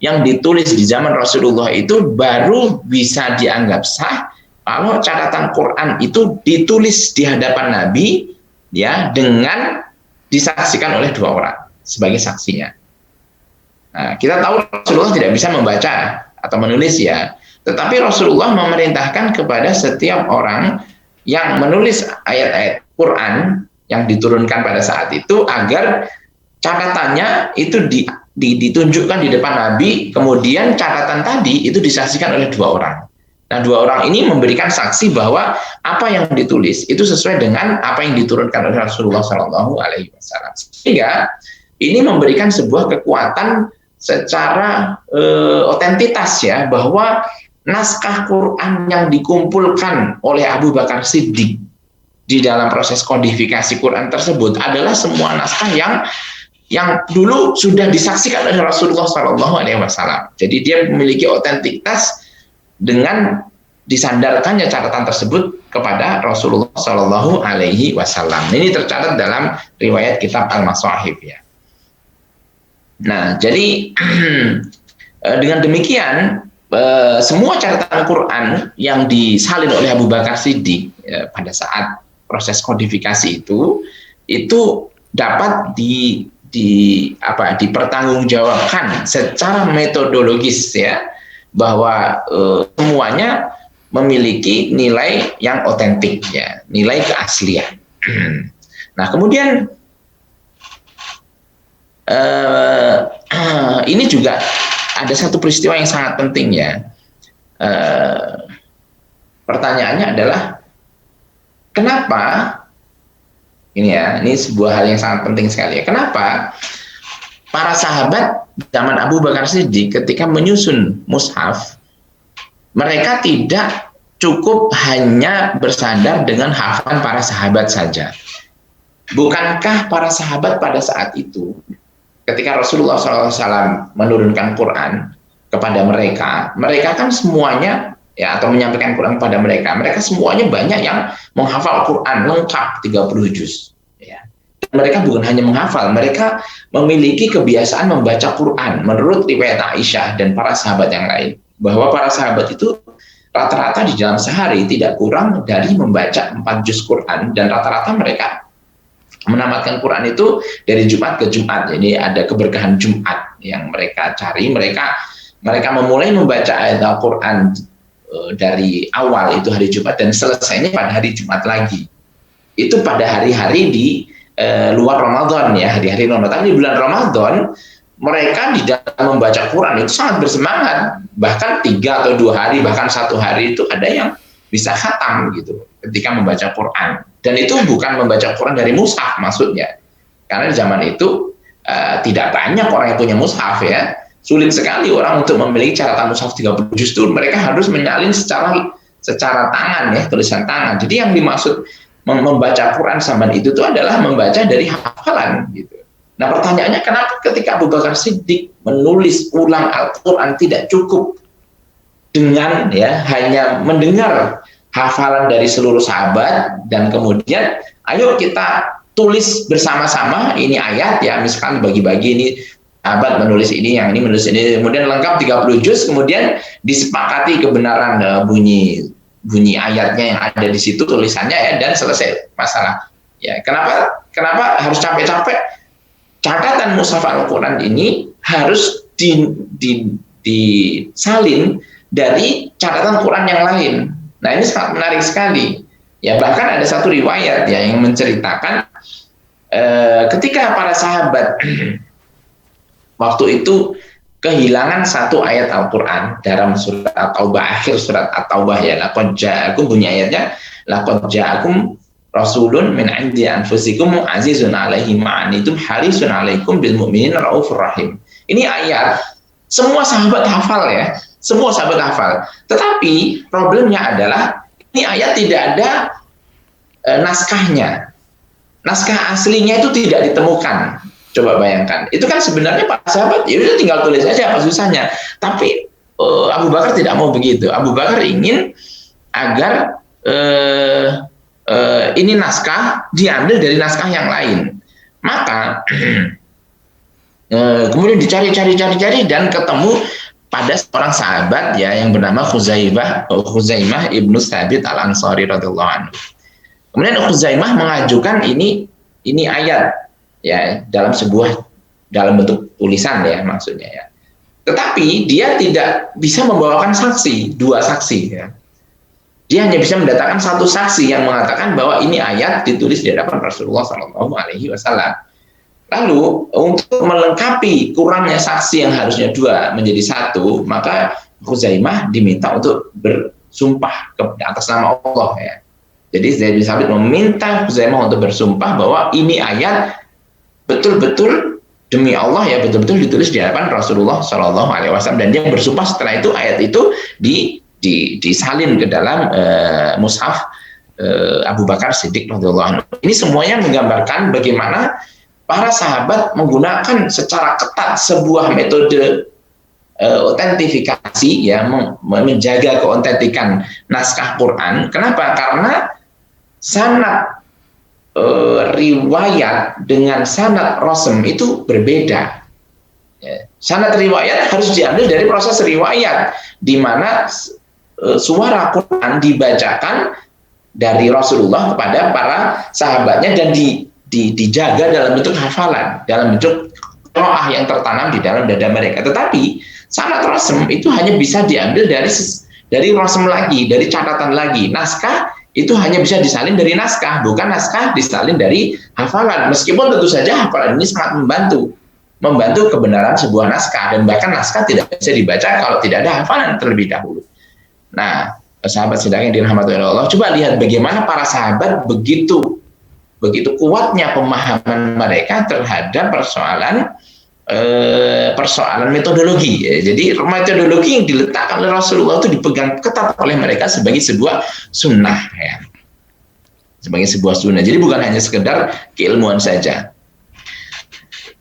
S3: yang ditulis di zaman Rasulullah itu baru bisa dianggap sah kalau catatan Quran itu ditulis di hadapan Nabi ya, dengan disaksikan oleh dua orang sebagai saksinya. Nah, kita tahu Rasulullah tidak bisa membaca atau menulis ya, tetapi Rasulullah memerintahkan kepada setiap orang yang menulis ayat-ayat Quran yang diturunkan pada saat itu agar catatannya itu ditunjukkan di depan Nabi, kemudian catatan tadi itu disaksikan oleh dua orang. Nah, dua orang ini memberikan saksi bahwa apa yang ditulis itu sesuai dengan apa yang diturunkan oleh Rasulullah SAW. Sehingga ini memberikan sebuah kekuatan secara otentitas ya, bahwa naskah Quran yang dikumpulkan oleh Abu Bakar Siddiq di dalam proses kodifikasi Quran tersebut adalah semua naskah yang dulu sudah disaksikan oleh Rasulullah SAW. Jadi dia memiliki otentitas dengan disandarkannya catatan tersebut kepada Rasulullah SAW. Ini tercatat dalam riwayat kitab Al-Masahif ya. Nah, jadi dengan demikian semua catatan Quran yang disalin oleh Abu Bakar Siddiq ya, pada saat proses kodifikasi itu dapat dipertanggungjawabkan secara metodologis ya, bahwa semuanya memiliki nilai yang otentik, ya, nilai keaslian. Nah, kemudian ini juga ada satu peristiwa yang sangat penting, ya. Pertanyaannya adalah kenapa ini sebuah hal yang sangat penting sekali, ya. Kenapa para sahabat zaman Abu Bakar Siddiq ketika menyusun mushaf, mereka tidak cukup hanya bersandar dengan hafalan para sahabat saja? Bukankah para sahabat pada saat itu, ketika Rasulullah SAW menurunkan Quran kepada mereka, mereka kan semuanya, ya, atau menyampaikan Quran kepada mereka semuanya banyak yang menghafal Quran lengkap 30 juz. Ya. Mereka bukan hanya menghafal, mereka memiliki kebiasaan membaca Quran. Menurut riwayat Aisyah dan para sahabat yang lain, bahwa para sahabat itu rata-rata di dalam sehari tidak kurang dari membaca 4 juz Quran, dan rata-rata mereka menamatkan Quran itu dari Jumat ke Jumat. Jadi ada keberkahan Jumat yang mereka cari. Mereka memulai membaca ayat Al-Quran dari awal itu hari Jumat dan selesainya pada hari Jumat lagi. Itu pada hari-hari di luar Ramadan, ya, hari-hari Ramadan. Di bulan Ramadan mereka di dalam membaca Quran itu sangat bersemangat. Bahkan 3 atau 2 hari, bahkan 1 hari itu ada yang bisa khatam gitu ketika membaca Quran. Dan itu bukan membaca Quran dari mushaf maksudnya. Karena di zaman itu tidak banyak orang yang punya mushaf, ya. Sulit sekali orang untuk memiliki catatan mushaf 30 juz itu. Mereka harus menyalin secara tangan, ya, tulisan tangan. Jadi yang dimaksud membaca Quran zaman itu adalah membaca dari hafalan gitu. Nah, pertanyaannya kenapa ketika Abu Bakar Siddiq menulis ulang Al-Quran tidak cukup dengan, ya, hanya mendengar hafalan dari seluruh sahabat dan kemudian ayo kita tulis bersama-sama ini ayat, ya, misalkan bagi-bagi, ini sahabat menulis ini, yang ini menulis ini, kemudian lengkap 30 juz, kemudian disepakati kebenaran bunyi ayatnya yang ada di situ, tulisannya, ya, dan selesai masalah. Ya, kenapa harus capek-capek? Catatan mushaf Al-Quran ini harus disalin dari catatan Quran yang lain. Nah, ini sangat menarik sekali. Ya, bahkan ada satu riwayat, ya, yang menceritakan ketika para sahabat waktu itu kehilangan satu ayat Al-Quran dalam surat At-Taubah, akhir surat At-Taubah, ya, laqad ja'akum, bunyi ayatnya, laqad ja'akum rasulun min 'indi anfusikum azizun 'alaihi ma 'anittum harisun 'alaikum bil mu'minina raufur rahim. Ini ayat semua sahabat hafal, ya. Semua sahabat hafal. Tetapi problemnya adalah ini ayat tidak ada naskahnya. Naskah aslinya itu tidak ditemukan. Coba bayangkan. Itu kan sebenarnya para sahabat, ya udah tinggal tulis aja, apa susahnya. Tapi Abu Bakar tidak mau begitu. Abu Bakar ingin agar ini naskah diambil dari naskah yang lain. Maka kemudian dicari dan ketemu pada seorang sahabat, ya, yang bernama Khuzaimah ibnu Thabit al-Ansari radhiyallahu anhu. Kemudian Khuzaimah mengajukan ini ayat, ya, dalam bentuk tulisan, ya, maksudnya, ya. Tetapi dia tidak bisa membawakan dua saksi, ya. Dia hanya bisa mendatangkan satu saksi yang mengatakan bahwa ini ayat ditulis di hadapan Rasulullah SAW. Lalu untuk melengkapi kurangnya saksi yang harusnya 2 menjadi 1, maka Khuzaimah diminta untuk bersumpah atas nama Allah, ya. Jadi Zaid bin Thabit meminta Khuzaimah untuk bersumpah bahwa ini ayat betul-betul demi Allah, ya, betul-betul ditulis di hadapan Rasulullah SAW, dan dia bersumpah. Setelah itu ayat itu disalin ke dalam mushaf Abu Bakar Siddiq radhiyallahu anhu. Ini semuanya menggambarkan bagaimana para sahabat menggunakan secara ketat sebuah metode otentifikasi, ya, menjaga keotentikan naskah Quran. Kenapa? Karena sanad riwayat dengan sanad rasm itu berbeda. Ya. Sanad riwayat harus diambil dari proses riwayat, di mana suara Quran dibacakan dari Rasulullah kepada para sahabatnya dan dijaga dalam bentuk hafalan, dalam bentuk qiraah yang tertanam di dalam dada mereka. Tetapi sanad rasm itu hanya bisa diambil dari rasem lagi, dari catatan lagi. Naskah itu hanya bisa disalin dari naskah, bukan naskah disalin dari hafalan. Meskipun tentu saja hafalan ini sangat membantu kebenaran sebuah naskah, dan bahkan naskah tidak bisa dibaca kalau tidak ada hafalan terlebih dahulu. Nah, sahabat sedang yang dirahmati oleh Allah, coba lihat bagaimana para sahabat begitu kuatnya pemahaman mereka terhadap persoalan metodologi. Jadi metodologi yang diletakkan oleh Rasulullah itu dipegang ketat oleh mereka sebagai sebuah sunnah, ya. Sebagai sebuah sunnah. Jadi bukan hanya sekedar keilmuan saja.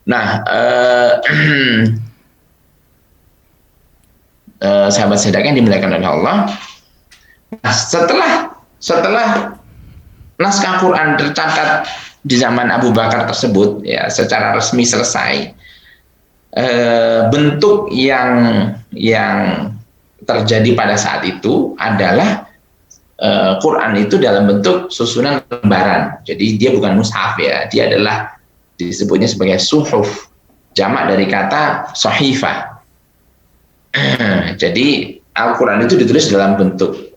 S3: Nah, sahabat sedekah yang dimuliakan oleh Allah, setelah naskah Quran tercatat di zaman Abu Bakar tersebut, ya, secara resmi selesai, bentuk yang terjadi pada saat itu adalah Quran itu dalam bentuk susunan lembaran. Jadi dia bukan mushaf, ya, dia adalah disebutnya sebagai suhuf, jamak dari kata sahifah. Jadi Al-Quran itu ditulis dalam bentuk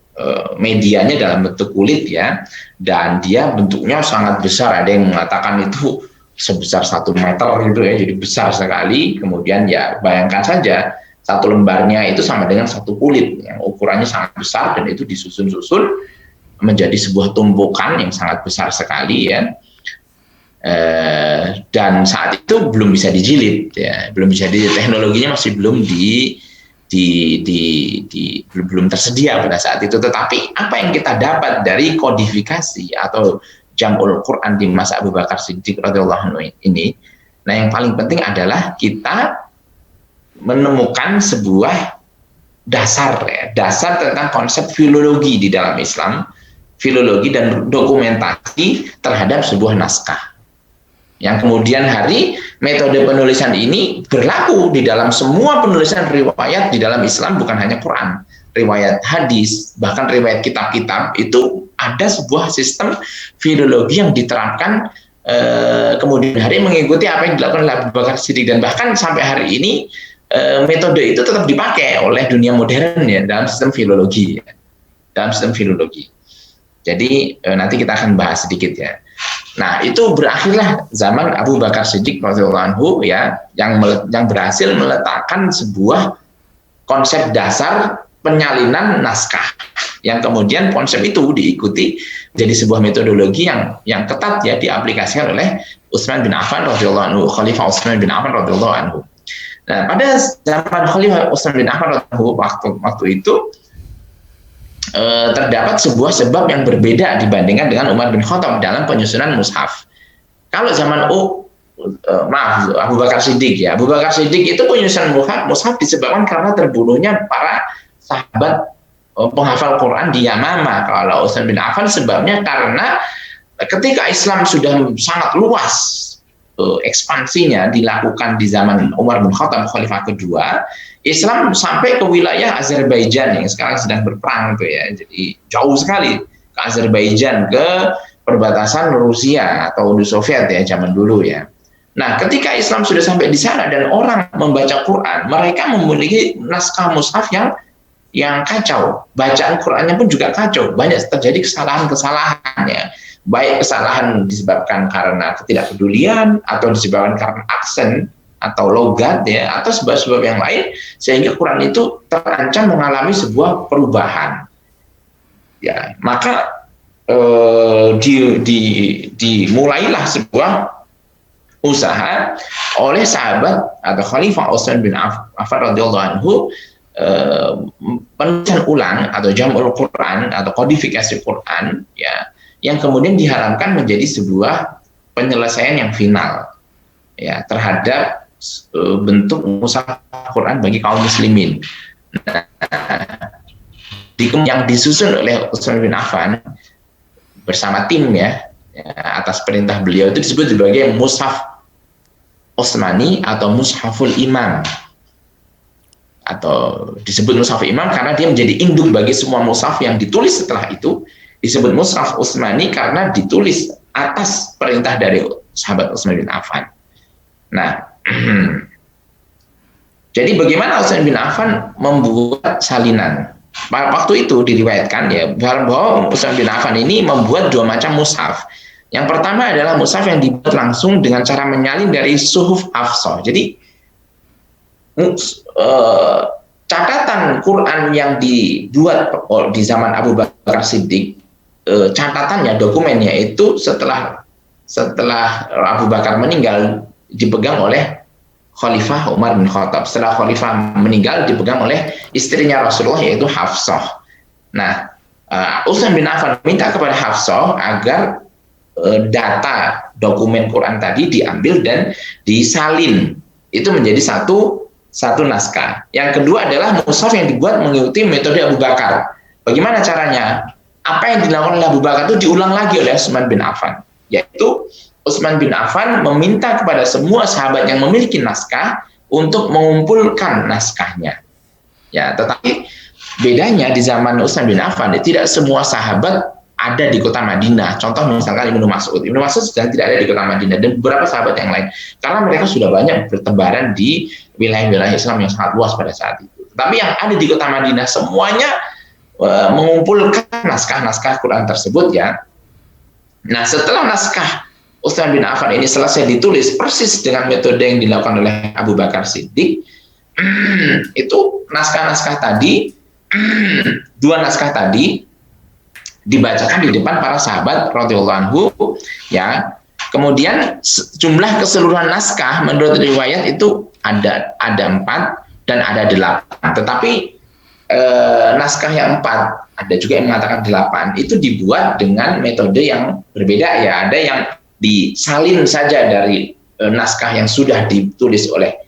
S3: medianya dalam bentuk kulit, ya, dan dia bentuknya sangat besar. Ada yang mengatakan itu sebesar 1 meter gitu, ya, jadi besar sekali. Kemudian ya bayangkan saja satu lembarnya itu sama dengan satu kulit yang ukurannya sangat besar, dan itu disusun-susun menjadi sebuah tumpukan yang sangat besar sekali, ya. Dan saat itu belum bisa dijilid, ya, belum bisa teknologinya masih belum belum tersedia pada saat itu. Tetapi apa yang kita dapat dari kodifikasi atau jam'ul Quran di masa Abu Bakar Siddiq radhiyallahu anhu ini, nah yang paling penting adalah kita menemukan sebuah dasar, ya, dasar tentang konsep filologi di dalam Islam, filologi dan dokumentasi terhadap sebuah naskah. Yang kemudian hari metode penulisan ini berlaku di dalam semua penulisan riwayat di dalam Islam, bukan hanya Quran, riwayat hadis, bahkan riwayat kitab-kitab itu ada sebuah sistem filologi yang diterapkan kemudian hari mengikuti apa yang dilakukan oleh Abu Bakar Siddiq, dan bahkan sampai hari ini metode itu tetap dipakai oleh dunia modern, ya, dalam sistem filologi, ya, dalam sistem filologi. Jadi nanti kita akan bahas sedikit, ya. Nah, itu berakhirlah zaman Abu Bakar Siddiq radhiyallahu anhu, ya, yang berhasil meletakkan sebuah konsep dasar penyalinan naskah, yang kemudian konsep itu diikuti jadi sebuah metodologi yang ketat, ya, diaplikasikan oleh Utsman bin Affan radhiyallahu anhu, Khalifah Utsman bin Affan radhiyallahu anhu. Nah, pada zaman Khalifah Utsman bin Affan radhiyallahu anhu waktu itu terdapat sebuah sebab yang berbeda dibandingkan dengan Umar bin Khattab dalam penyusunan mushaf. Kalau zaman Abu Bakar Siddiq, ya, Abu Bakar Siddiq itu penyusunan mushaf disebabkan karena terbunuhnya para sahabat penghafal Quran di Yamamah. Kalau Utsman bin Affan sebabnya karena ketika Islam sudah sangat luas ekspansinya dilakukan di zaman Umar bin Khattab, Khalifah kedua, Islam sampai ke wilayah Azerbaijan yang sekarang sedang berperang, tuh, ya. Jadi jauh sekali ke Azerbaijan, ke perbatasan Rusia atau Uni Soviet, ya, zaman dulu, ya. Nah, ketika Islam sudah sampai di sana dan orang membaca Quran, mereka memiliki naskah mushaf yang kacau. Bacaan Qurannya pun juga kacau. Banyak terjadi kesalahan-kesalahan, ya. Baik kesalahan disebabkan karena ketidakpedulian atau disebabkan karena aksen atau logat, ya, atau sebab-sebab yang lain, sehingga Quran itu terancam mengalami sebuah perubahan, ya. Maka dimulailah sebuah usaha oleh sahabat atau Khalifah Utsman bin Affan radhiyallahu anhu, penulisan ulang atau jam'ul Quran atau kodifikasi Quran, ya, yang kemudian diharapkan menjadi sebuah penyelesaian yang final, ya, terhadap bentuk mushaf Quran bagi kaum muslimin. Nah, yang disusun oleh Utsman bin Affan bersama tim, ya, atas perintah beliau itu disebut sebagai mushaf Utsmani atau mushaful imam, atau disebut mushaf imam karena dia menjadi induk bagi semua mushaf yang ditulis setelah itu. Disebut mushaf Utsmani karena ditulis atas perintah dari sahabat Utsman bin Affan. Nah, jadi bagaimana Utsman bin Affan membuat salinan waktu itu diriwayatkan ya bahwa Utsman bin Affan ini membuat 2 macam mushaf. Yang pertama adalah mushaf yang dibuat langsung dengan cara menyalin dari suhuf Hafsah. Jadi catatan Quran yang dibuat di zaman Abu Bakar Siddiq, catatannya, dokumennya itu setelah Abu Bakar meninggal dipegang oleh Khalifah Umar bin Khattab. Setelah Khalifah meninggal dipegang oleh istrinya Rasulullah yaitu Hafsah. Nah, Utsman bin Affan minta kepada Hafsah agar data dokumen Quran tadi diambil dan disalin. Itu menjadi satu naskah. Yang kedua adalah mushaf yang dibuat mengikuti metode Abu Bakar. Bagaimana caranya? Apa yang dilakukan oleh Abu Bakar itu diulang lagi oleh Utsman bin Affan. Yaitu Utsman bin Affan meminta kepada semua sahabat yang memiliki naskah untuk mengumpulkan naskahnya. Ya, tetapi bedanya di zaman Utsman bin Affan, tidak semua sahabat ada di kota Madinah. Contoh misalkan Ibnu Mas'ud. Ibnu Mas'ud sedang tidak ada di kota Madinah dan beberapa sahabat yang lain. Karena mereka sudah banyak bertebaran di wilayah-wilayah Islam yang sangat luas pada saat itu. Tapi yang ada di kota Madinah semuanya mengumpulkan naskah-naskah Quran tersebut ya. Nah, setelah naskah Utsman bin Affan ini selesai ditulis persis dengan metode yang dilakukan oleh Abu Bakar Siddiq, itu naskah-naskah tadi, 2 naskah tadi dibacakan di depan para sahabat radhiyallahu anhu ya. Kemudian jumlah keseluruhan naskah menurut riwayat itu ada 4 dan ada 8. Tetapi naskah yang 4, ada juga yang mengatakan 8, itu dibuat dengan metode yang berbeda ya. Ada yang disalin saja dari naskah yang sudah ditulis oleh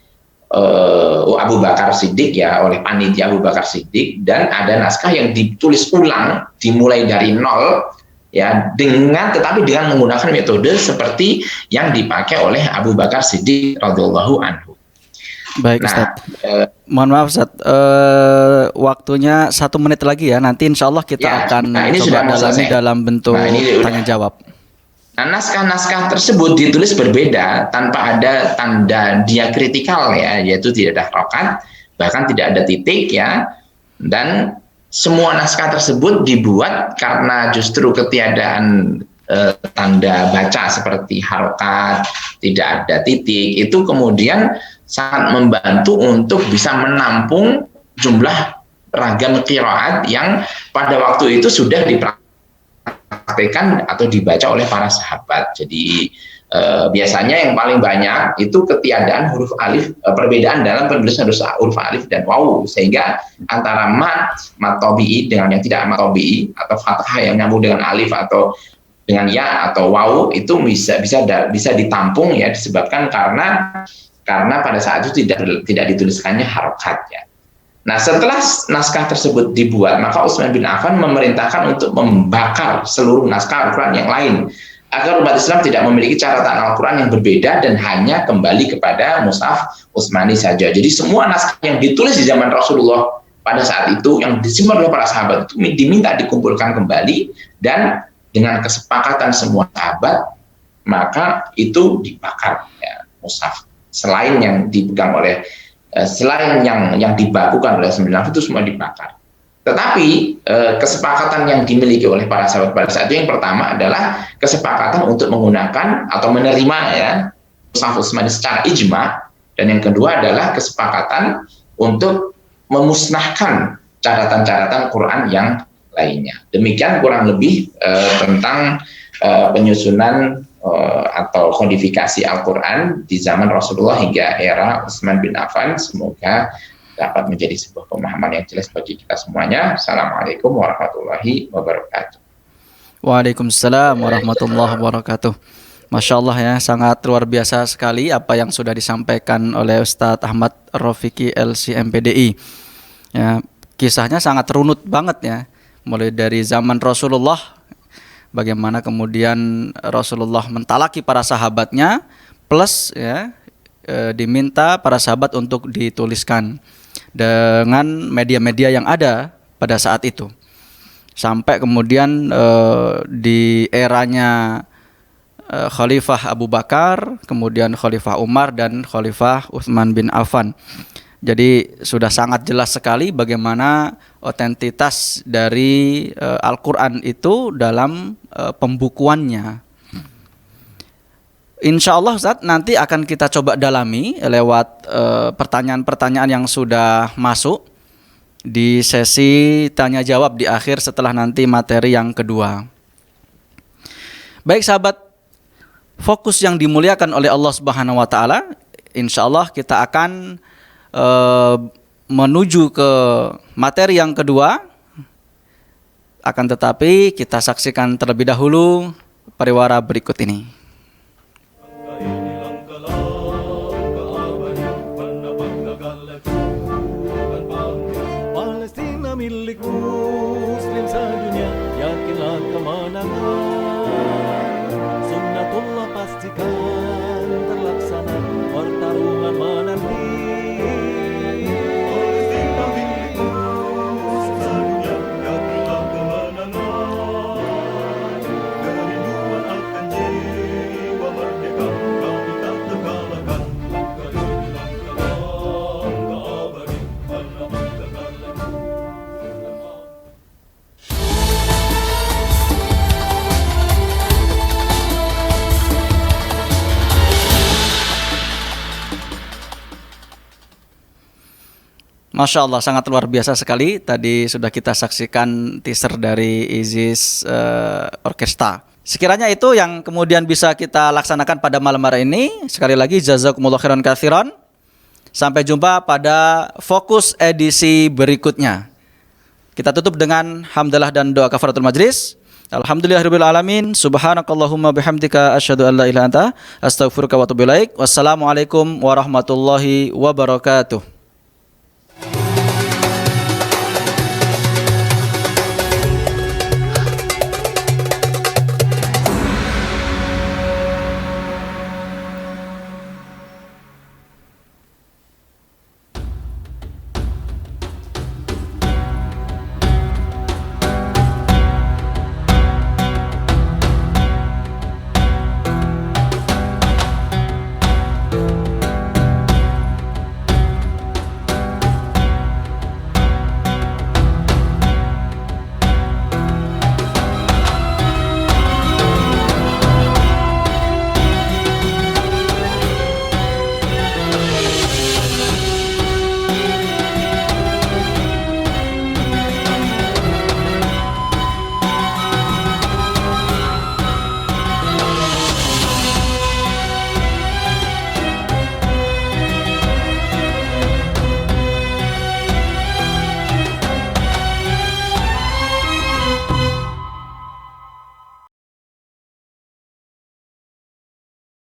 S3: Abu Bakar Siddiq ya, oleh panitia Abu Bakar Siddiq, dan ada naskah yang ditulis ulang dimulai dari nol ya, tetapi dengan menggunakan metode seperti yang dipakai oleh Abu Bakar Siddiq radhiyallahu anhu.
S2: Baik, Ustaz. Mohon maaf, Ustaz. Waktunya 1 menit lagi ya. Nanti insya Allah kita akan
S3: ini
S2: coba
S3: sudah
S2: dalami dalam bentuk tanya jawab.
S3: Nah, naskah-naskah tersebut ditulis berbeda tanpa ada tanda diakritikal ya, yaitu tidak ada harokat, bahkan tidak ada titik ya. Dan semua naskah tersebut dibuat karena justru ketiadaan tanda baca seperti harokat, tidak ada titik, itu kemudian sangat membantu untuk bisa menampung jumlah ragam qiraat yang pada waktu itu sudah dipraktekkan atau dibaca oleh para sahabat. Jadi biasanya yang paling banyak itu ketiadaan huruf alif, perbedaan dalam penulisan huruf alif dan waw, sehingga antara mat tabi'i dengan yang tidak mat tabi'i, atau fathah yang nyambung dengan alif atau dengan ya atau waw, itu bisa ditampung ya, disebabkan karena pada saat itu tidak dituliskannya harokatnya. Nah, setelah naskah tersebut dibuat, maka Utsman bin Affan memerintahkan untuk membakar seluruh naskah Al-Quran yang lain, agar umat Islam tidak memiliki catatan Al-Quran yang berbeda dan hanya kembali kepada mushaf Utsmani saja. Jadi semua naskah yang ditulis di zaman Rasulullah pada saat itu, yang disimpan oleh para sahabat, itu diminta dikumpulkan kembali, dan dengan kesepakatan semua sahabat, maka itu dibakar ya, mushaf. Selain yang dipegang oleh selain yang dibakukan oleh 9 itu semua dibakar. Tetapi kesepakatan yang dimiliki oleh para sahabat pada saat itu, yang pertama adalah kesepakatan untuk menggunakan atau menerima ya mushaf Utsmani secara ijma, dan yang kedua adalah kesepakatan untuk memusnahkan catatan-catatan Quran yang lainnya. Demikian kurang lebih tentang penyusunan atau kodifikasi Al-Quran di zaman Rasulullah hingga era Utsman bin Affan. Semoga dapat menjadi sebuah pemahaman yang jelas bagi kita semuanya. Assalamualaikum warahmatullahi wabarakatuh.
S2: Waalaikumsalam warahmatullahi wabarakatuh. Masya Allah ya, sangat luar biasa sekali apa yang sudah disampaikan oleh Ustadz Ahmad Rafiqi LC MPDI. Ya, kisahnya sangat runut banget ya, mulai dari zaman Rasulullah, bagaimana kemudian Rasulullah mentalaki para sahabatnya, plus ya diminta para sahabat untuk dituliskan dengan media-media yang ada pada saat itu, sampai kemudian di eranya Khalifah Abu Bakar, kemudian Khalifah Umar dan Khalifah Utsman bin Affan. Jadi sudah sangat jelas sekali bagaimana otentitas dari Al-Quran itu dalam pembukuannya. Insya Allah Ustaz, nanti akan kita coba dalami lewat pertanyaan-pertanyaan yang sudah masuk di sesi tanya jawab di akhir setelah nanti materi yang kedua. Baik sahabat, fokus yang dimuliakan oleh Allah Subhanahu wa taala, insya Allah kita akan menuju ke materi yang kedua. Akan tetapi kita saksikan terlebih dahulu pariwara berikut ini.
S5: Palestina milik Muslim sedunia, yakinlah kemenangan. Sunnatullah pastikan terlaksana, pertarungan menanti. Palestina milik Muslim sedunia, yakinlah kemenangan. Kerinduan akan jiwa merdeka, kami tak terkalahkan.
S2: Masya Allah, sangat luar biasa sekali. Tadi sudah kita saksikan teaser dari Isis Orkestra. Sekiranya itu yang kemudian bisa kita laksanakan pada malam hari ini. Sekali lagi jazakumullah khairan katsiran. Sampai jumpa pada fokus edisi berikutnya. Kita tutup dengan hamdalah dan doa kafaratul majlis. Alhamdulillahirabbil alamin. Subhanakallahumma bihamdika asyhadu an la ilaha illa anta astaghfiruka wa atubu ilaik. Wassalamualaikum warahmatullahi wabarakatuh.